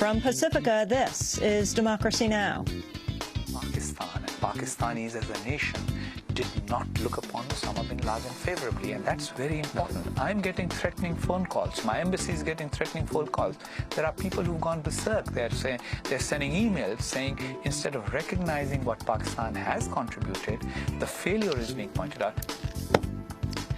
From Pacifica, this is Democracy Now! Pakistan and Pakistanis as a nation did not look upon Osama bin Laden favorably, and that's very important. I'm getting threatening phone calls. My embassy is getting threatening phone calls. There are people who've gone berserk. They're sending emails saying instead of recognizing what Pakistan has contributed, the failure is being pointed out.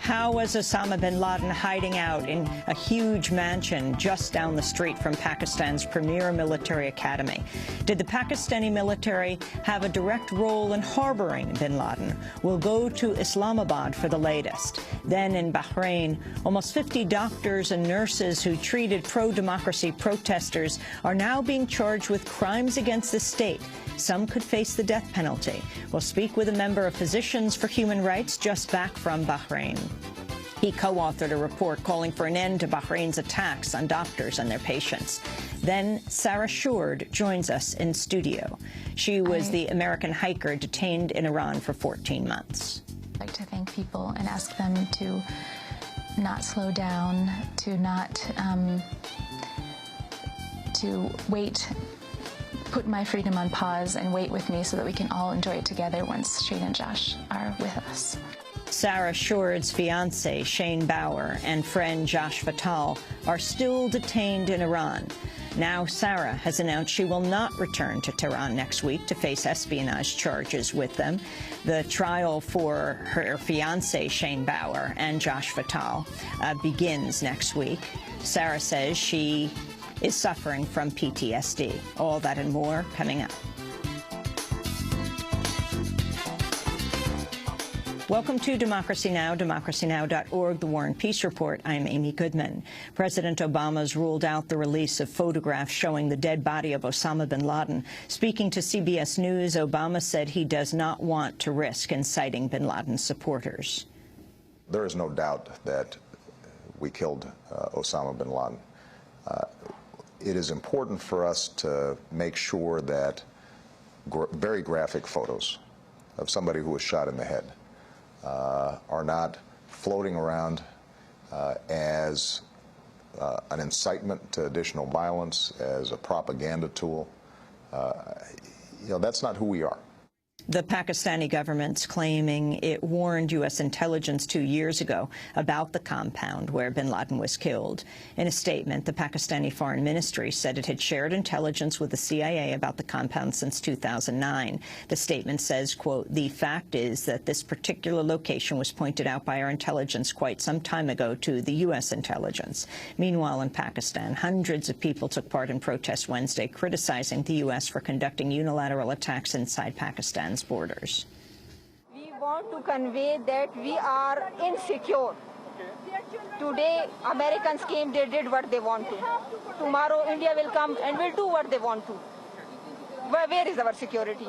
How was Osama bin Laden hiding out in a huge mansion just down the street from Pakistan's premier military academy? Did the Pakistani military have a direct role in harboring bin Laden? We'll go to Islamabad for the latest. Then in Bahrain, almost 50 doctors and nurses who treated pro-democracy protesters are now being charged with crimes against the state. Some could face the death penalty. We'll speak with a member of Physicians for Human Rights just back from Bahrain. He co-authored a report calling for an end to Bahrain's attacks on doctors and their patients. Then Sarah Shourd joins us in studio. She was the American hiker detained in Iran for 14 months. I'd like to thank people and ask them to not slow down, to not to wait, put my freedom on pause and wait with me so that we can all enjoy it together once Shane and Josh are with us. Sarah Shourd's fiancé, Shane Bauer, and friend Josh Fatal are still detained in Iran. Now Sarah has announced she will not return to Tehran next week to face espionage charges with them. The trial for her fiancé, Shane Bauer, and Josh Fatal begins next week. Sarah says she is suffering from PTSD. All that and more coming up. Welcome to Democracy Now!, democracynow.org, The War and Peace Report. I'm Amy Goodman. President Obama's ruled out the release of photographs showing the dead body of Osama bin Laden. Speaking to CBS News, Obama said he does not want to risk inciting bin Laden's supporters. There is no doubt that we killed Osama bin Laden. It is important for us to make sure that very graphic photos of somebody who was shot in the head are not floating around as an incitement to additional violence, as a propaganda tool. That's not who we are. The Pakistani government's claiming it warned U.S. intelligence 2 years ago about the compound where bin Laden was killed. In a statement, the Pakistani Foreign Ministry said it had shared intelligence with the CIA about the compound since 2009. The statement says, quote, "The fact is that this particular location was pointed out by our intelligence quite some time ago to the U.S. intelligence." Meanwhile, in Pakistan, hundreds of people took part in protests Wednesday criticizing the U.S. for conducting unilateral attacks inside Pakistan's borders. We want to convey that we are insecure. Today, Americans came, they did what they want to. Tomorrow, India will come and will do what they want to. Where is our security?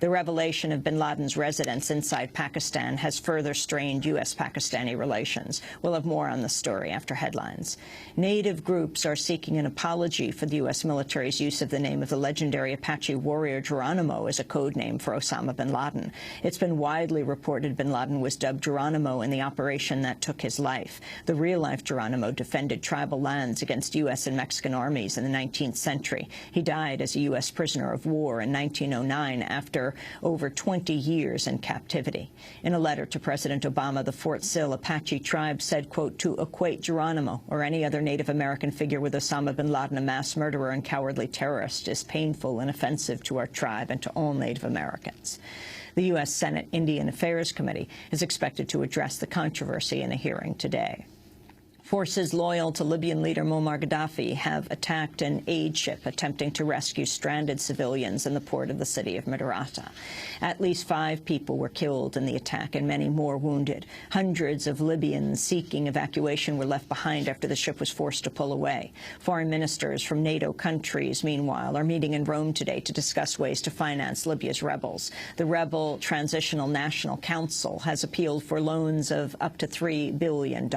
The revelation of bin Laden's residence inside Pakistan has further strained U.S.-Pakistani relations. We'll have more on the story after headlines. Native groups are seeking an apology for the U.S. military's use of the name of the legendary Apache warrior Geronimo as a code name for Osama bin Laden. It's been widely reported bin Laden was dubbed Geronimo in the operation that took his life. The real-life Geronimo defended tribal lands against U.S. and Mexican armies in the 19th century. He died as a U.S. prisoner of war in 1909 after over 20 years in captivity. In a letter to President Obama, the Fort Sill Apache tribe said, quote, "To equate Geronimo or any other Native American figure with Osama bin Laden, a mass murderer and cowardly terrorist, is painful and offensive to our tribe and to all Native Americans." The U.S. Senate Indian Affairs Committee is expected to address the controversy in a hearing today. Forces loyal to Libyan leader Muammar Gaddafi have attacked an aid ship attempting to rescue stranded civilians in the port of the city of Midrata. At least 5 people were killed in the attack and many more wounded. Hundreds of Libyans seeking evacuation were left behind after the ship was forced to pull away. Foreign ministers from NATO countries, meanwhile, are meeting in Rome today to discuss ways to finance Libya's rebels. The rebel Transitional National Council has appealed for loans of up to $3 billion.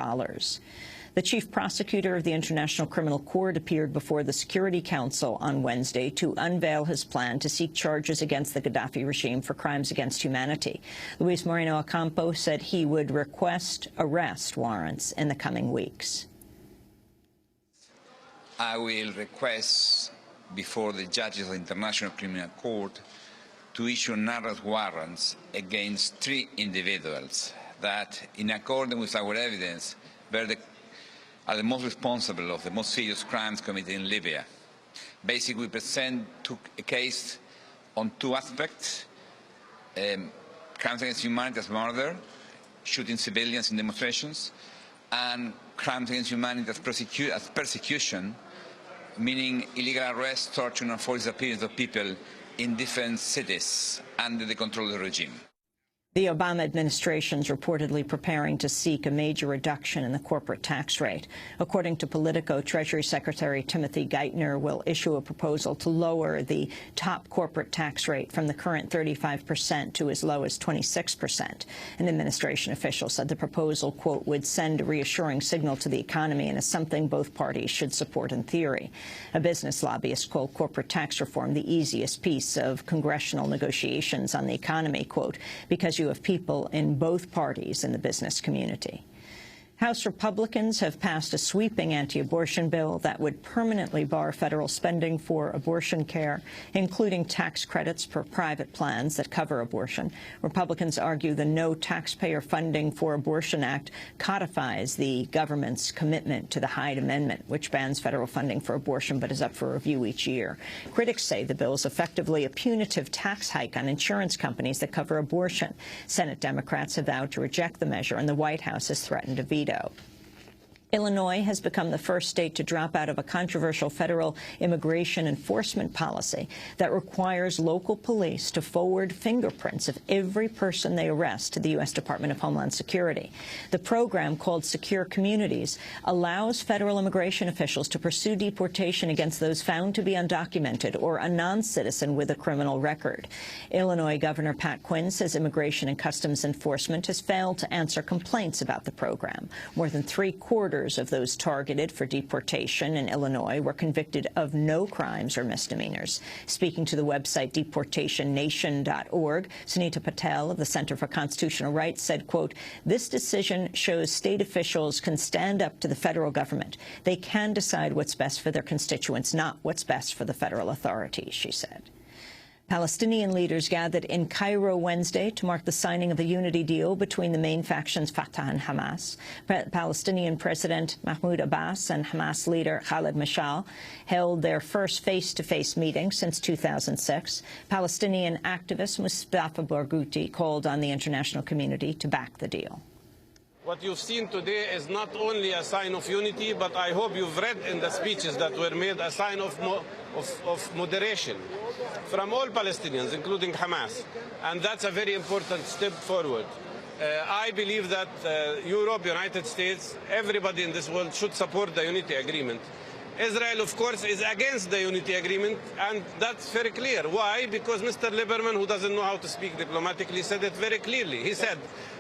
The chief prosecutor of the International Criminal Court appeared before the Security Council on Wednesday to unveil his plan to seek charges against the Gaddafi regime for crimes against humanity. Luis Moreno Ocampo said he would request arrest warrants in the coming weeks. I will request before the judges of the International Criminal Court to issue arrest warrants against 3 individuals that, in accordance with our evidence, are the most responsible of the most serious crimes committed in Libya. Basically, we present a case on 2 aspects: crimes against humanity as murder, shooting civilians in demonstrations, and crimes against humanity as persecution, meaning illegal arrest, torture, and forced disappearance of people in different cities under the control of the regime. The Obama administration is reportedly preparing to seek a major reduction in the corporate tax rate. According to Politico, Treasury Secretary Timothy Geithner will issue a proposal to lower the top corporate tax rate from the current 35% to as low as 26%. An administration official said the proposal, quote, would send a reassuring signal to the economy and is something both parties should support in theory. A business lobbyist called corporate tax reform the easiest piece of congressional negotiations on the economy, quote, because you have people in both parties in the business community. House Republicans have passed a sweeping anti-abortion bill that would permanently bar federal spending for abortion care, including tax credits for private plans that cover abortion. Republicans argue the No Taxpayer Funding for Abortion Act codifies the government's commitment to the Hyde Amendment, which bans federal funding for abortion but is up for review each year. Critics say the bill is effectively a punitive tax hike on insurance companies that cover abortion. Senate Democrats have vowed to reject the measure, and the White House has threatened a veto. Illinois has become the first state to drop out of a controversial federal immigration enforcement policy that requires local police to forward fingerprints of every person they arrest to the U.S. Department of Homeland Security. The program, called Secure Communities, allows federal immigration officials to pursue deportation against those found to be undocumented or a non-citizen with a criminal record. Illinois Governor Pat Quinn says Immigration and Customs Enforcement has failed to answer complaints about the program. More than 3/4 of those targeted for deportation in Illinois were convicted of no crimes or misdemeanors. Speaking to the website deportationnation.org, Sunita Patel of the Center for Constitutional Rights said, quote, this decision shows state officials can stand up to the federal government. They can decide what's best for their constituents, not what's best for the federal authorities, she said. Palestinian leaders gathered in Cairo Wednesday to mark the signing of a unity deal between the main factions Fatah and Hamas. Palestinian President Mahmoud Abbas and Hamas leader Khaled Mashal held their first face-to-face meeting since 2006. Palestinian activist Mustafa Barghouti called on the international community to back the deal. What you've seen today is not only a sign of unity, but I hope you've read in the speeches that were made a sign of moderation from all Palestinians, including Hamas. And that's a very important step forward. I believe that Europe, United States, everybody in this world should support the unity agreement. Israel, of course, is against the unity agreement, and that's very clear. Why? Because Mr. Lieberman, who doesn't know how to speak diplomatically, said it very clearly. He said,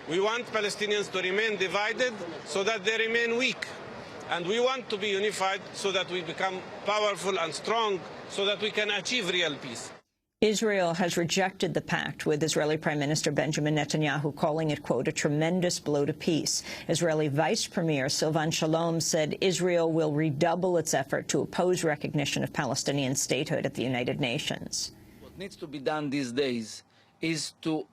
we want Palestinians to remain divided so that they remain weak. And we want to be unified so that we become powerful and strong, so that we can achieve real peace. Israel has rejected the pact, with Israeli Prime Minister Benjamin Netanyahu calling it, quote, a tremendous blow to peace. Israeli Vice Premier Silvan Shalom said Israel will redouble its effort to oppose recognition of Palestinian statehood at the United Nations. What needs to be done these days is to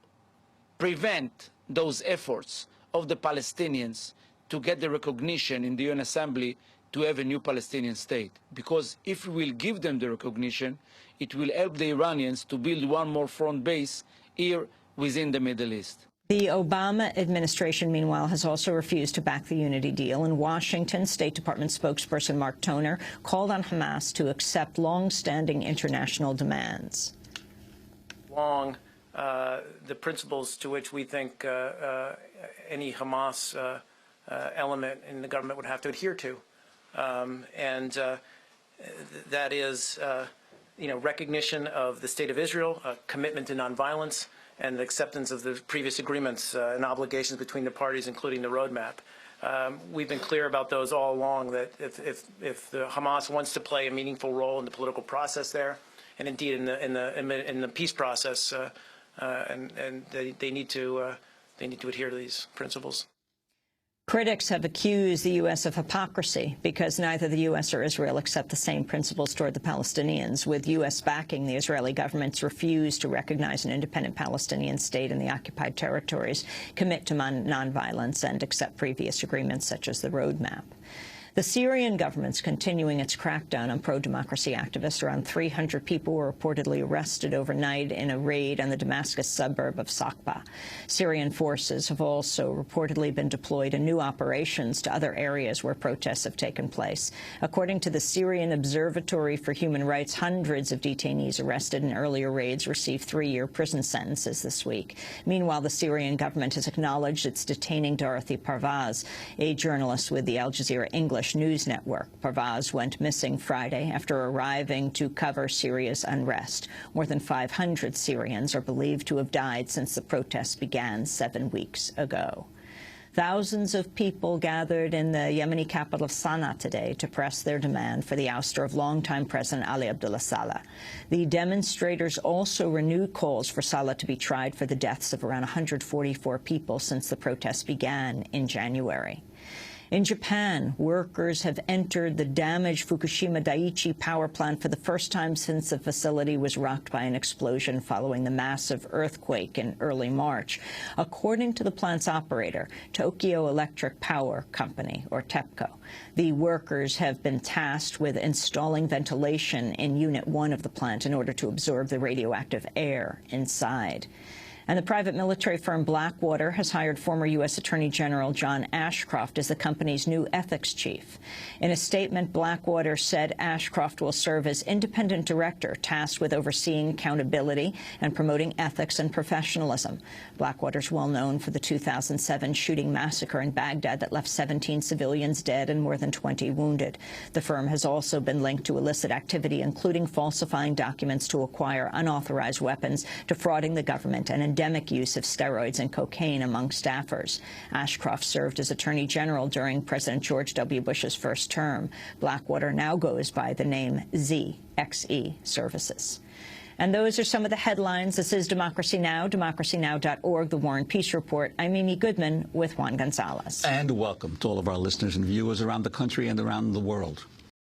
prevent those efforts of the Palestinians to get the recognition in the UN Assembly to have a new Palestinian state. Because if we will give them the recognition, it will help the Iranians to build one more front base here within the Middle East. The Obama administration, meanwhile, has also refused to back the unity deal. In Washington, State Department spokesperson Mark Toner called on Hamas to accept long-standing international demands. The principles to which we think any Hamas element in the government would have to adhere to. That is, recognition of the State of Israel, a commitment to nonviolence, and the acceptance of the previous agreements and obligations between the parties, including the roadmap. We've been clear about those all along, that if the Hamas wants to play a meaningful role in the political process there, and indeed in the peace process, they need to adhere to these principles. Critics have accused the U.S. of hypocrisy because neither the U.S. or Israel accept the same principles toward the Palestinians. With U.S. backing, the Israeli government's refused to recognize an independent Palestinian state in the occupied territories, commit to nonviolence, and accept previous agreements such as the roadmap. The Syrian government's continuing its crackdown on pro-democracy activists. Around 300 people were reportedly arrested overnight in a raid on the Damascus suburb of Sakba. Syrian forces have also reportedly been deployed in new operations to other areas where protests have taken place. According to the Syrian Observatory for Human Rights, hundreds of detainees arrested in earlier raids received 3-year prison sentences this week. Meanwhile, the Syrian government has acknowledged it's detaining Dorothy Parvaz, a journalist with the Al Jazeera English news network. Parvaz went missing Friday after arriving to cover Syria's unrest. More than 500 Syrians are believed to have died since the protests began 7 weeks ago. Thousands of people gathered in the Yemeni capital of Sana'a today to press their demand for the ouster of longtime President Ali Abdullah Saleh. The demonstrators also renewed calls for Saleh to be tried for the deaths of around 144 people since the protests began in January. In Japan, workers have entered the damaged Fukushima Daiichi power plant for the first time since the facility was rocked by an explosion following the massive earthquake in early March. According to the plant's operator, Tokyo Electric Power Company, or TEPCO, the workers have been tasked with installing ventilation in Unit 1 of the plant in order to absorb the radioactive air inside. And the private military firm Blackwater has hired former U.S. Attorney General John Ashcroft as the company's new ethics chief. In a statement, Blackwater said Ashcroft will serve as independent director tasked with overseeing accountability and promoting ethics and professionalism. Blackwater is well known for the 2007 shooting massacre in Baghdad that left 17 civilians dead and more than 20 wounded. The firm has also been linked to illicit activity, including falsifying documents to acquire unauthorized weapons, defrauding the government, and endemic use of steroids and cocaine among staffers. Ashcroft served as Attorney General during President George W. Bush's first term. Blackwater now goes by the name ZXE Services. And those are some of the headlines. This is Democracy Now!, democracynow.org, The War and Peace Report. I'm Amy Goodman with Juan Gonzalez. And welcome to all of our listeners and viewers around the country and around the world.